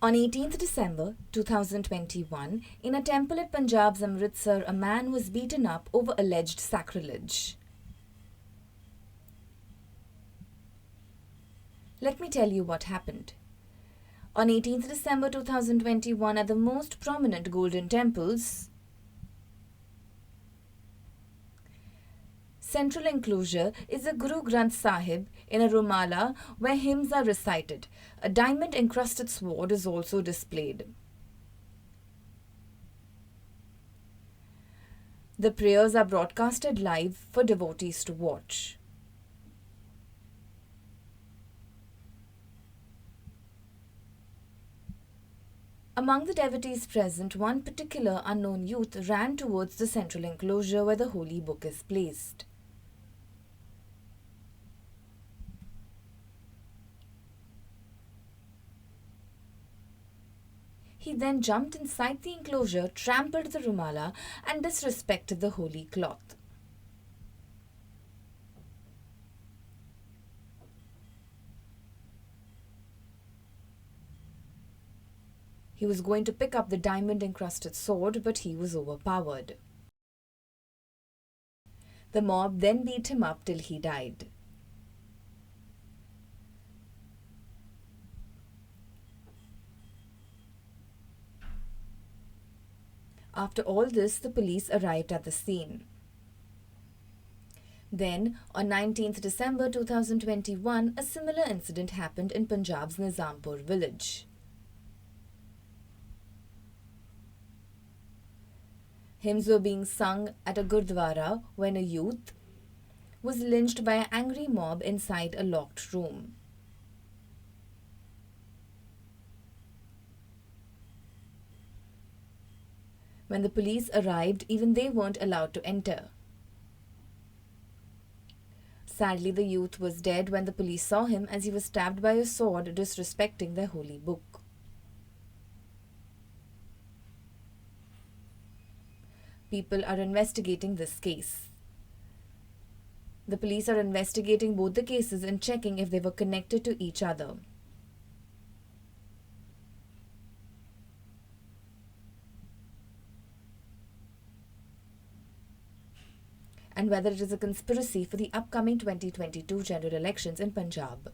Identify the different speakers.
Speaker 1: On 18th December 2021, in a temple at Punjab's Amritsar, a man was beaten up over alleged sacrilege. Let me tell you what happened. On 18th December 2021, at the most prominent golden temples, central enclosure is the Guru Granth Sahib in a Rumala where hymns are recited. A diamond encrusted sword is also displayed. The prayers are broadcasted live for devotees to watch. Among the devotees present, one particular unknown youth ran towards the central enclosure where the holy book is placed. He then jumped inside the enclosure, trampled the Rumala, and disrespected the holy cloth. He was going to pick up the diamond-encrusted sword, but he was overpowered. The mob then beat him up till he died. After all this, the police arrived at the scene. Then, on 19th December 2021, a similar incident happened in Punjab's Nizampur village. Hymns were being sung at a gurdwara when a youth was lynched by an angry mob inside a locked room. When the police arrived, even they weren't allowed to enter. Sadly, the youth was dead when the police saw him, as he was stabbed by a sword, disrespecting their holy book. People are investigating this case. The police are investigating both the cases and checking if they were connected to each other. And whether it is a conspiracy for the upcoming 2022 general elections in Punjab.